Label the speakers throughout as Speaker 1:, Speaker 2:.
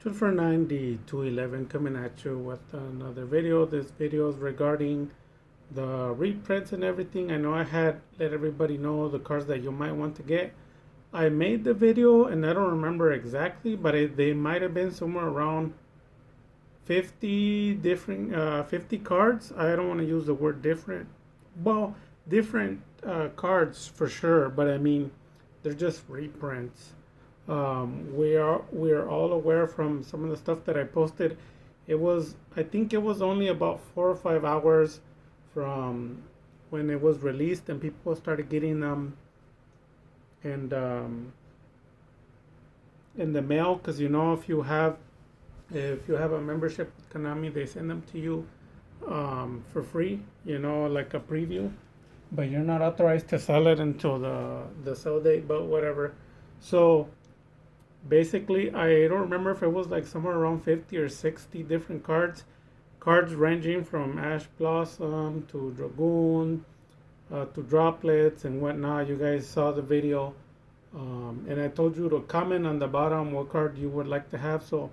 Speaker 1: Two for 90 211 coming at you with another video. This video is regarding the reprints and everything. I know I had let everybody know the cars that you might want to get. I made the video and I don't remember exactly, but they might have been somewhere around 50 different 50 cards. I don't want to use the word different. Well, different cards for sure, but I mean they're just reprints. We are all aware from some of the stuff that I posted. I think it was only about 4 or 5 hours from when it was released and people started getting them and in the mail, because if you have a membership with Konami, they send them to you for free, like a preview, but you're not authorized to sell it until the sell date, but whatever. So basically, I don't remember if it was like somewhere around 50 or 60 different cards ranging from Ash Blossom to Dragoon to Droplets and whatnot. You guys saw the video, and I told you to comment on the bottom what card you would like to have. So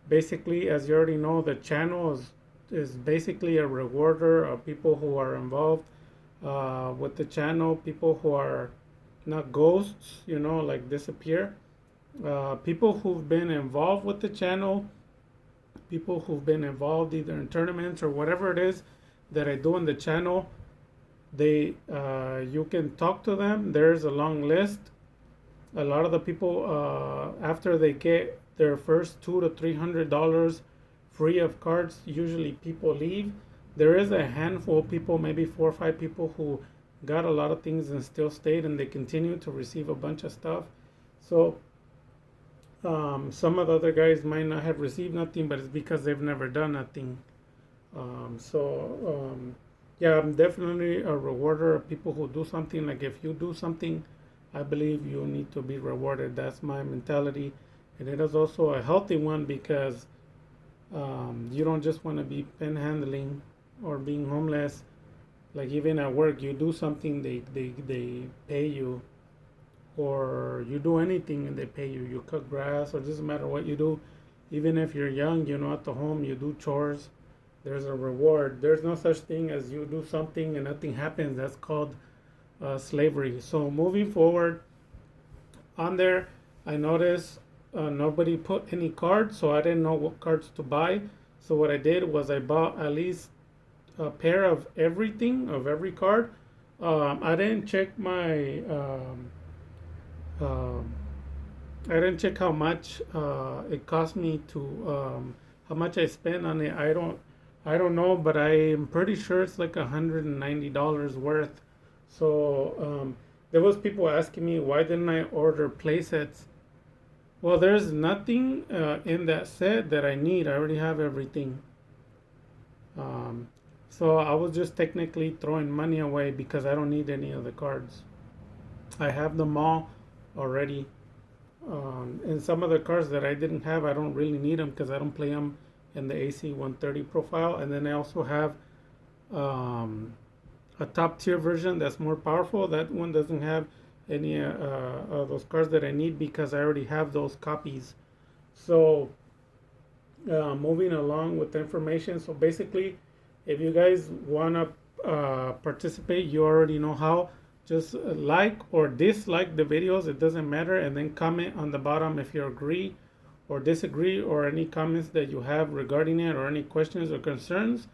Speaker 1: basically, as you already know, the channel is basically a rewarder of people who are involved with the channel, people who are not ghosts, like disappear. People who've been involved with the channel, people who've been involved either in tournaments or whatever it is that I do on the channel. You can talk to them. There's a long list. A lot of the people, after they get their first $200 to $300 free of cards, usually people leave. There is a handful of people, maybe 4 or 5 people, who got a lot of things and still stayed, and they continue to receive a bunch of stuff. So some of the other guys might not have received nothing, but it's because they've never done nothing. Yeah, I'm definitely a rewarder of people who do something. Like if you do something, I believe you need to be rewarded. That's my mentality, and it is also a healthy one because you don't just want to be panhandling or being homeless. Like even at work, you do something, they pay you, or you do anything and they pay you. You cut grass, or it doesn't matter what you do. Even if you're young, at the home, you do chores. There's a reward. There's no such thing as you do something and nothing happens. That's called slavery. So moving forward, on there, I noticed nobody put any cards, so I didn't know what cards to buy. So what I did was I bought at least a pair of everything, of every card. I didn't check my um, I didn't check how much it cost me to how much I spent on it. I don't know, but I'm pretty sure it's like $190 worth. So there was people asking me why didn't I order playsets. Well, there's nothing in that set that I need. I already have everything. Um, so I was just technically throwing money away because I don't need any of the cards. I have them all already. And some of the cards that I didn't have, I don't really need them because I don't play them in the AC 130 profile. And then I also have um, a top tier version that's more powerful. That one doesn't have any of those cards that I need because I already have those copies. So moving along with the information. So basically, if you guys want to participate, you already know how. Just like or dislike the videos, it doesn't matter, and then comment on the bottom if you agree or disagree, or any comments that you have regarding it, or any questions or concerns.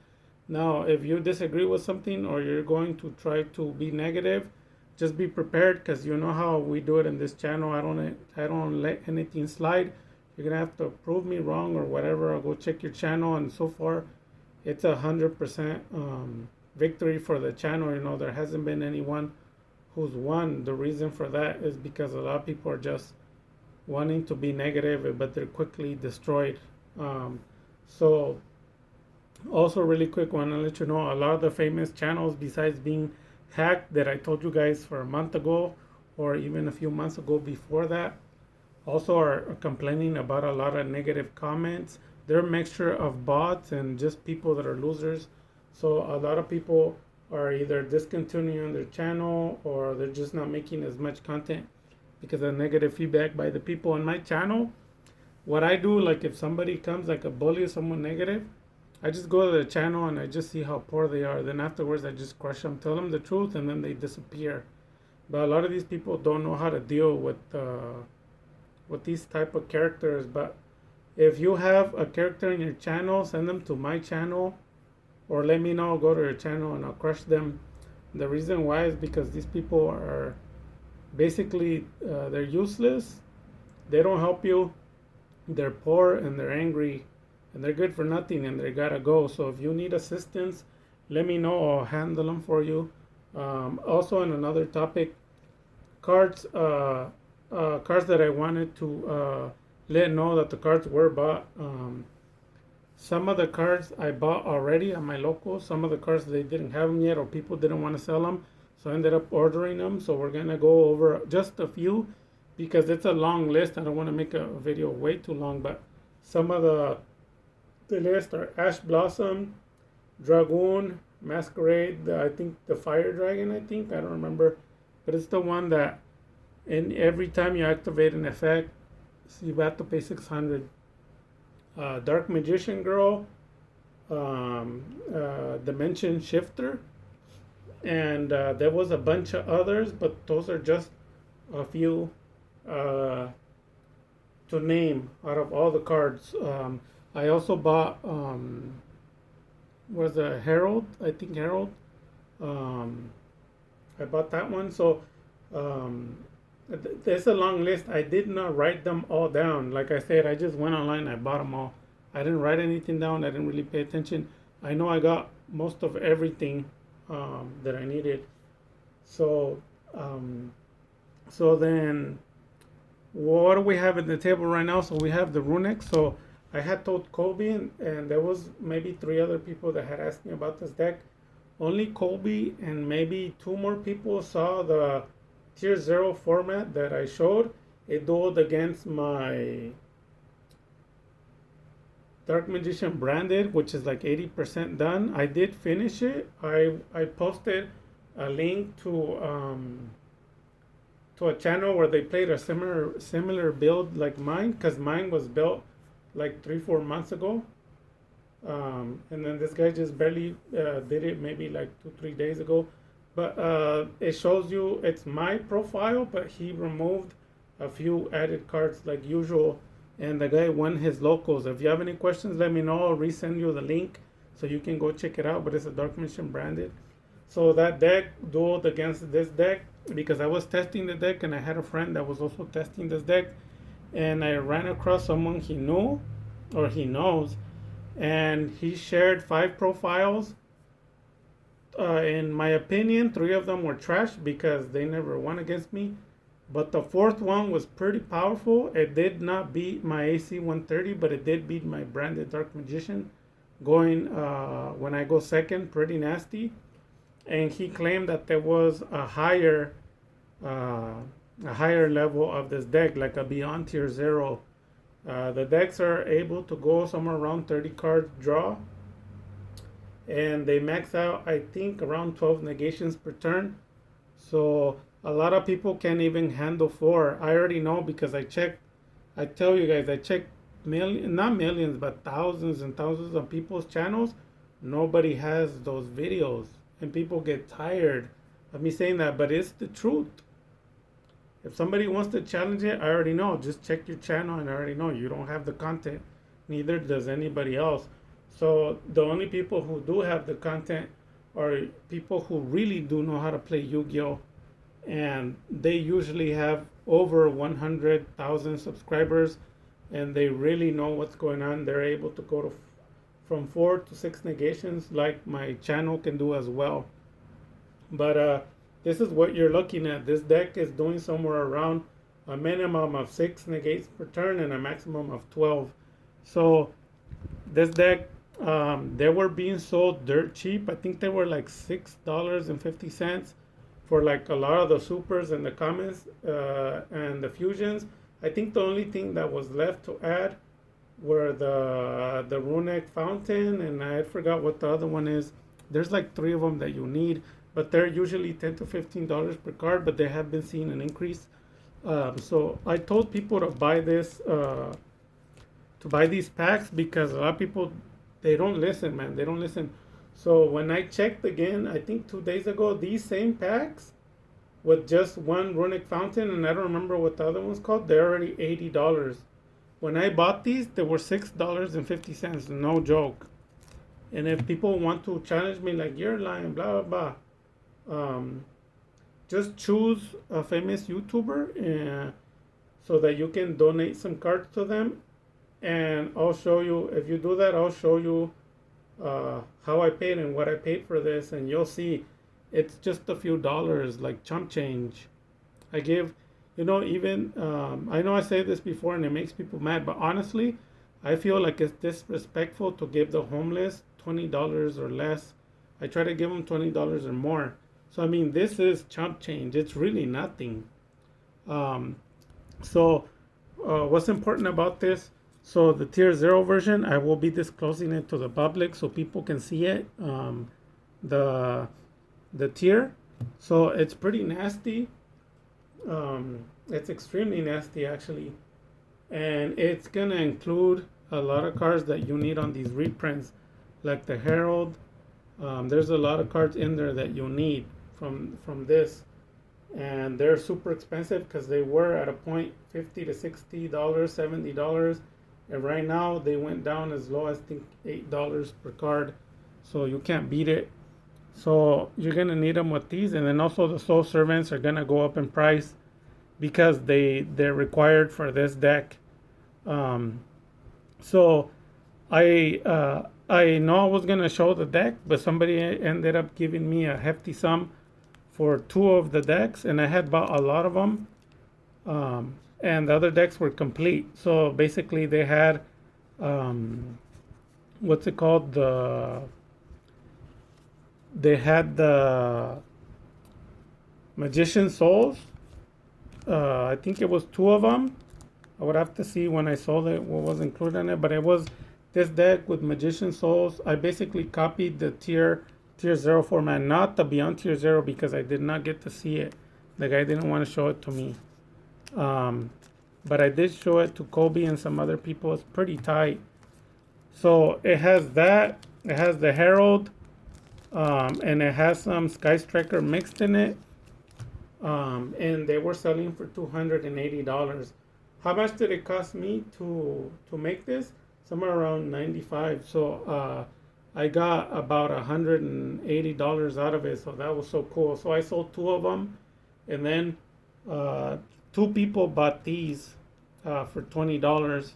Speaker 1: Now, if you disagree with something or you're going to try to be negative, just be prepared, because you know how we do it in this channel. I don't let anything slide. You're gonna have to prove me wrong or whatever. I'll go check your channel, and so far, it's 100% victory for the channel. There hasn't been anyone who's won. The reason for that is because a lot of people are just wanting to be negative, but they're quickly destroyed. So also really quick, want to let you know a lot of the famous channels, besides being hacked, that I told you guys for a month ago or even a few months ago before that, also are complaining about a lot of negative comments. They're a mixture of bots and just people that are losers. So a lot of people are either discontinuing their channel, or they're just not making as much content because of negative feedback by the people on my channel. what I do, like if somebody comes like a bully or someone negative, I just go to the channel and I just see how poor they are. Then afterwards, I just crush them, tell them the truth, and then they disappear. But a lot of these people don't know how to deal with these type of characters. But if you have a character in your channel, send them to my channel, or let me know. Go to your channel and I'll crush them. The reason why is because these people are basically they're useless. They don't help you. They're poor and they're angry and they're good for nothing and they gotta go. So if you need assistance, let me know. I'll handle them for you. Also, on another topic, cards, cards that I wanted to let know that the cards were bought. Some of the cards I bought already at my local. Some of the cards they didn't have them yet, or people didn't want to sell them, so I ended up ordering them. So we're gonna go over just a few because it's a long list. I don't want to make a video way too long, but some of the list are Ash Blossom, Dragoon, Masquerade. I think the Fire Dragon. I don't remember, but it's the one that, and every time you activate an effect, so you have to pay 600. Dark Magician Girl, Dimension Shifter, and there was a bunch of others, but those are just a few to name out of all the cards. I also bought was a Herald, I think Herald. Um, I bought that one. So um, there's a long list. I did not write them all down. Like I said, I just went online. I bought them all. I didn't write anything down. I didn't really pay attention. I know I got most of everything that I needed. So um, so then, what do we have at the table right now? So we have the Runex. So I had told Colby, and there was maybe three other people that had asked me about this deck. Only Colby and maybe two more people saw the tier 0 format that I showed. It dueled against my Dark Magician Branded, which is like 80% done. I did finish it. I posted a link to a channel where they played a similar build like mine, because mine was built like 3-4 months ago. And then this guy just barely did it maybe like 2-3 days ago. But it shows you it's my profile, but he removed a few added cards like usual, and the guy won his locals. If you have any questions, let me know. I'll resend you the link so you can go check it out. But it's a Dark Mission Branded. So that deck dueled against this deck because I was testing the deck and I had a friend that was also testing this deck, and I ran across someone he knew or he knows, and he shared 5 profiles. In my opinion, 3 of them were trash because they never won against me. But the 4th one was pretty powerful. It did not beat my AC 130, but it did beat my Branded Dark Magician, going when I go second, pretty nasty. And he claimed that there was uh, a higher level of this deck, like a beyond tier 0. The decks are able to go somewhere around 30 cards draw, and they max out I think around 12 negations per turn. So a lot of people can't even handle 4. I already know because I checked. I tell you guys, I checked not millions, but thousands and thousands of people's channels. Nobody has those videos, and people get tired of me saying that, but it's the truth. If somebody wants to challenge it, I already know. Just check your channel and I already know you don't have the content. Neither does anybody else. So the only people who do have the content are people who really do know how to play Yu-Gi-Oh! And they usually have over 100,000 subscribers, and they really know what's going on. They're able to go to from 4 to 6 negations like my channel can do as well. But this is what you're looking at. This deck is doing somewhere around a minimum of 6 negates per turn and a maximum of 12. So this deck, they were being sold dirt cheap. I think they were like $6.50 for like a lot of the supers and the commons and the fusions. I think the only thing that was left to add were the Runic Fountain, and I forgot what the other one is. There's like 3 of them that you need, but they're usually $10 to $15 per card, but they have been seeing an increase. So I told people to buy this to buy these packs because a lot of people, they don't listen, man. They don't listen. So when I checked again, I think 2 days ago, these same packs with just one runic fountain, and I don't remember what the other one's called, they're already $80. When I bought these, they were $6.50. No joke. And if people want to challenge me like you're lying, blah blah blah, just choose a famous YouTuber, so that you can donate some cards to them, and I'll show you. If you do that, I'll show you how I paid and what I paid for this, and you'll see it's just a few dollars, like chump change. I give, even I know I say this before and it makes people mad, but honestly, I feel like it's disrespectful to give the homeless $20 or less. I try to give them $20 or more. So I mean, this is chump change. It's really nothing. Um, so, what's important about this? So the tier zero version, I will be disclosing it to the public so people can see it. The the tier. So it's pretty nasty. It's extremely nasty actually, and it's gonna include a lot of cards that you need on these reprints, like the Herald. There's a lot of cards in there that you need from this, and they're super expensive because they were at a point $50 to $60, $70, and right now they went down as low as I think $8 per card, so you can't beat it. So you're gonna need them with these, and then also the Soul Servants are gonna go up in price because they're required for this deck. Um, so I know I was gonna show the deck, but somebody ended up giving me a hefty sum for two of the decks, and I had bought a lot of them, and the other decks were complete. So basically, they had what's it called? They had the Magician Souls. I think it was two of them. I would have to see when I sold it what was included in it, but it was this deck with Magician Souls. I basically copied the tier zero format, not the Beyond tier zero, because I did not get to see it. The guy didn't want to show it to me, but I did show it to Kobe and some other people. It's pretty tight. So it has that. It has the Herald, and it has some Sky Striker mixed in it. And they were selling for $280. How much did it cost me to make this? Somewhere around 95. So I got about $180 out of it. So that was so cool. So I sold two of them, and then two people bought these for $20.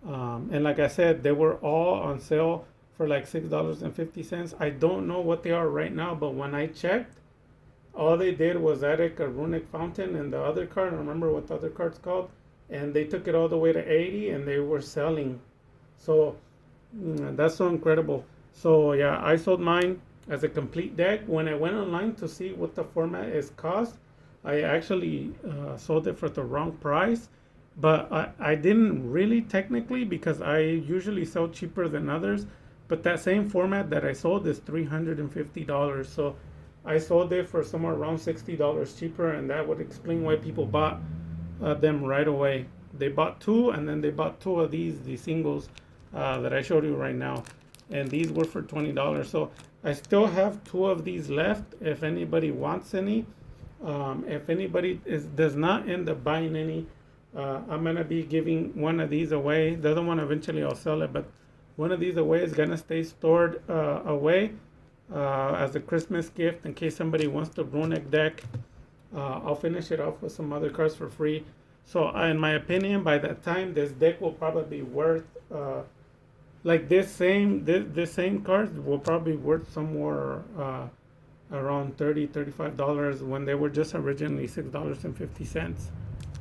Speaker 1: And like I said, they were all on sale for like $6.50. I don't know what they are right now, but when I checked, all they did was add a runic fountain and the other card. I don't remember what the other card's called, and they took it all the way to 80, and they were selling. So that's so incredible. So yeah, I sold mine as a complete deck. When I went online to see what the format is cost, I actually sold it for the wrong price. But I didn't really technically, because I usually sell cheaper than others. But that same format that I sold is $350. So I sold it for somewhere around $60 cheaper, and that would explain why people bought them right away. They bought two, and then they bought two of the singles that I showed you right now, and these were for $20. So I still have two of these left. If anybody wants any, if anybody does not end up buying any, I'm gonna be giving one of these away. The other one eventually I'll sell it, but one of these away is gonna stay stored away as a Christmas gift in case somebody wants the runic deck. I'll finish it off with some other cards for free. So in my opinion, by that time, this deck will probably be worth like this same cards will probably worth somewhere around $35 when they were just originally $6.50.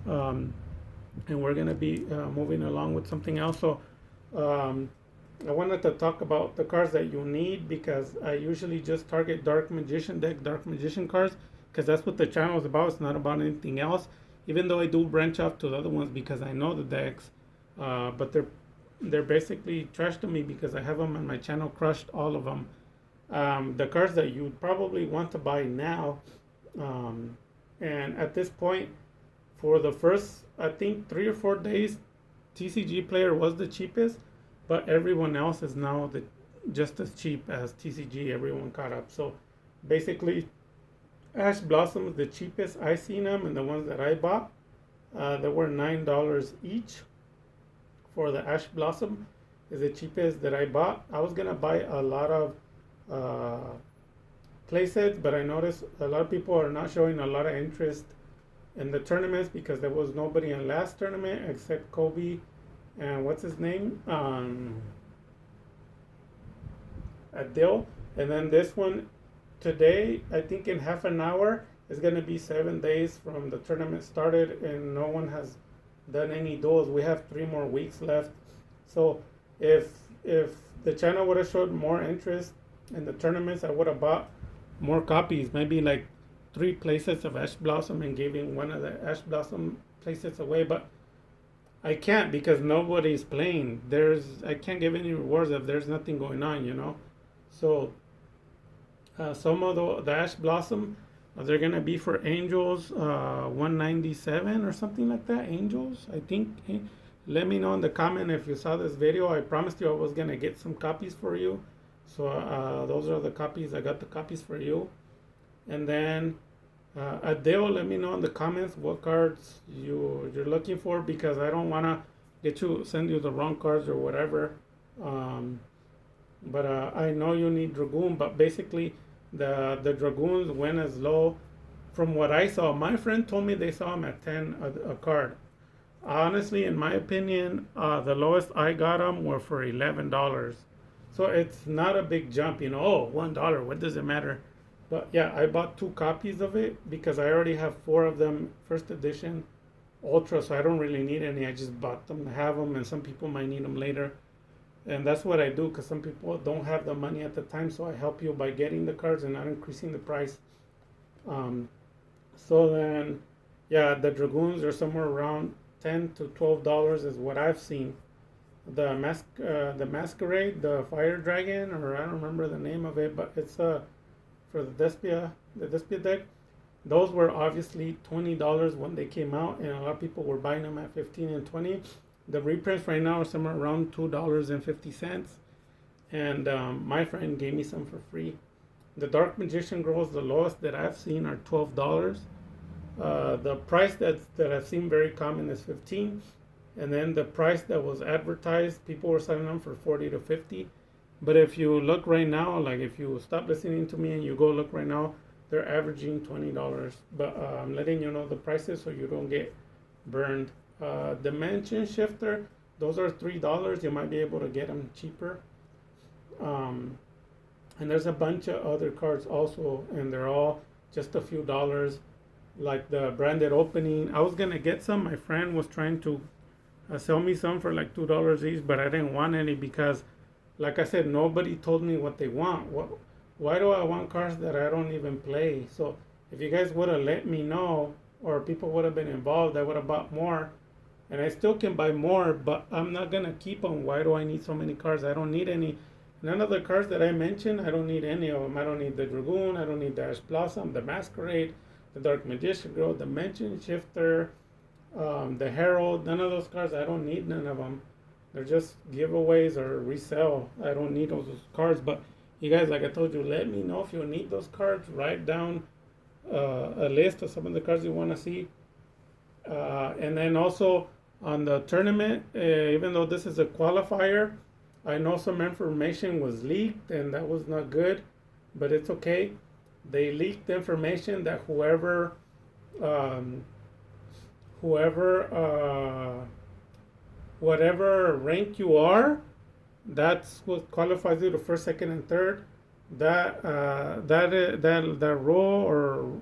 Speaker 1: And we're gonna be moving along with something else. So I wanted to talk about the cards that you need, because I usually just target Dark Magician deck, Dark Magician cards, because that's what the channel is about. It's not about anything else. Even though I do branch off to the other ones because I know the decks, but they're basically trash to me because I have them on my channel crushed, all of them. The cards that you probably want to buy now, and at this point, for the first I think 3 or 4 days TCG player was the cheapest, but everyone else is now just as cheap as TCG. Everyone caught up. So basically, Ash Blossom is the cheapest I seen them, and the ones that I bought, they were $9 each for the Ash Blossom. Is the cheapest that I bought. I was gonna buy a lot of uh, play sets, but I noticed a lot of people are not showing a lot of interest in the tournaments because there was nobody in last tournament except Kobe and what's his name, Adil. And then this one today, I think in half an hour, is gonna be 7 days from the tournament started, and no one has done any duels. We have 3 more weeks left. So if the channel would have showed more interest in the tournaments, I would have bought more copies, maybe like 3 playsets of Ash Blossom and giving one of the Ash Blossom playsets away. But I can't because nobody's playing. I can't give any rewards if there's nothing going on. So some of the Ash Blossom, they're gonna be for Angels, 197 or something like that. Angels, I think. Let me know in the comment if you saw this video. I promised you I was gonna get some copies for you. So those are the copies. I got the copies for you. And then Adele, let me know in the comments what cards you're looking for, because I don't wanna send you the wrong cards or whatever. But I know you need Dragoon, but basically the Dragoons went as low. From what I saw, my friend told me they saw them at 10 a card. Honestly, in my opinion, the lowest I got them were for $11. So it's not a big jump, Oh, $1, what does it matter? But yeah, I bought 2 copies of it because I already have 4 of them, first edition, ultra. So I don't really need any. I just bought them to have them, and some people might need them later. And that's what I do because some people don't have the money at the time. So I help you by getting the cards and not increasing the price. So then, yeah, the Dragoons are somewhere around $10 to $12 is what I've seen. The Masquerade, the Fire Dragon, or I don't remember the name of it, but it's for the Despia deck. Those were obviously $20 when they came out, and a lot of people were buying them at 15 and 20. The reprints right now are somewhere around $2.50, and my friend gave me some for free. The Dark Magician Girls, the lowest that I've seen, are $12. The price that I've seen very common is 15, and then the price that was advertised, people were selling them for 40 to 50. But if you look right now, like if you stop listening to me and you go look right now, they're averaging $20. But I'm letting you know the prices so you don't get burned. Dimension Shifter, those are $3. You might be able to get them cheaper. And there's a bunch of other cards also, and they're all just a few dollars. Like the branded opening, I was gonna get some. My friend was trying to sell me some for like $2 each, but I didn't want any because, like I said, nobody told me what they want. Why do I want cards that I don't even play? So if you guys would have let me know, or people would have been involved, I would have bought more. And I still can buy more, but I'm not gonna keep them. Why do I need so many cards? I don't need any. None of the cards that I mentioned, I don't need any of them. I don't need the Dragoon, I don't need the Ash Blossom, the Masquerade, the Dark Magician Girl, the Dimension Shifter, the Herald. None of those cards, I don't need none of them. They're just giveaways or resell. I don't need those cards. But you guys, like I told you, let me know if you need those cards. Write down a list of some of the cards you want to see. And then also on the tournament, even though this is a qualifier, I know some information was leaked and that was not good, but it's okay. They leaked information that whoever whatever rank you are, that's what qualifies you to first, second, and third. That rule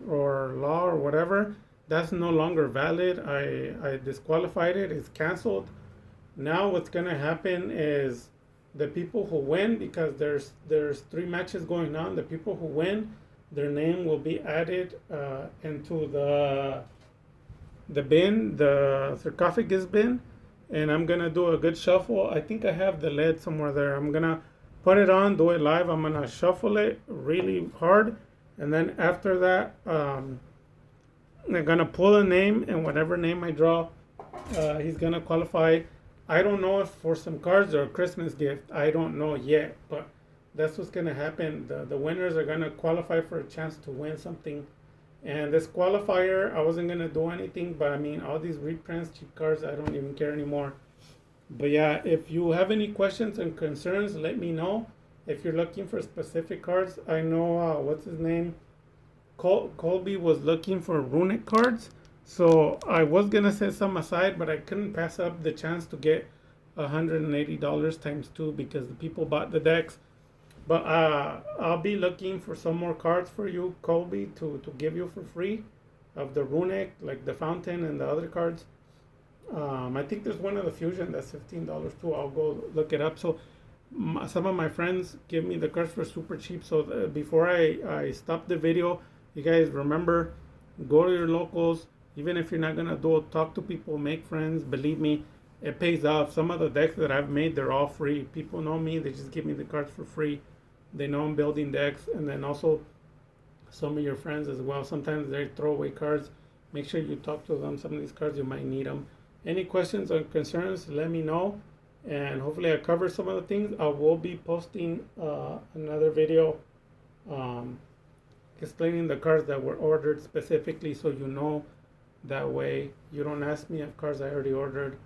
Speaker 1: or law or whatever, that's no longer valid. I disqualified it. It's canceled. Now what's gonna happen is the people who win, because there's 3 matches going on. The people who win, their name will be added into the bin, the sarcophagus bin, and I'm gonna do a good shuffle. I think I have the lead somewhere there. I'm gonna put it on, do it live. I'm gonna shuffle it really hard, and then after that, I'm gonna pull a name, and whatever name I draw, he's gonna qualify I don't know if for some cards or a Christmas gift. I don't know yet, but that's what's gonna happen. The winners are gonna qualify for a chance to win something. And this qualifier, I wasn't gonna do anything, but I mean, all these reprints, cheap cards, I don't even care anymore. But yeah, if you have any questions and concerns, let me know. If you're looking for specific cards, I know what's his name, Colby was looking for runic cards. So I was gonna set some aside, but I couldn't pass up the chance to get $180 times two because the people bought the decks. But I'll be looking for some more cards for you, Colby, to give you for free of the runic, like the fountain and the other cards. I think there's one of the fusion that's $15 too. I'll go look it up. So some of my friends give me the cards for super cheap. So before I stop the video, you guys remember, go to your locals. Even if you're not gonna do it, talk to people, make friends. Believe me, it pays off. Some of the decks that I've made, they're all free. People know me; they just give me the cards for free. They know I'm building decks, and then also some of your friends as well. Sometimes they throw away cards. Make sure you talk to them. Some of these cards you might need them. Any questions or concerns, let me know. And hopefully I cover some of the things. I will be posting another video um, explaining the cards that were ordered specifically so you know. That way you don't ask me of cards I already ordered.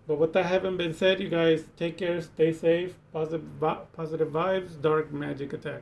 Speaker 1: But with that having been said, you guys take care, stay safe, positive vibes, dark magic attack.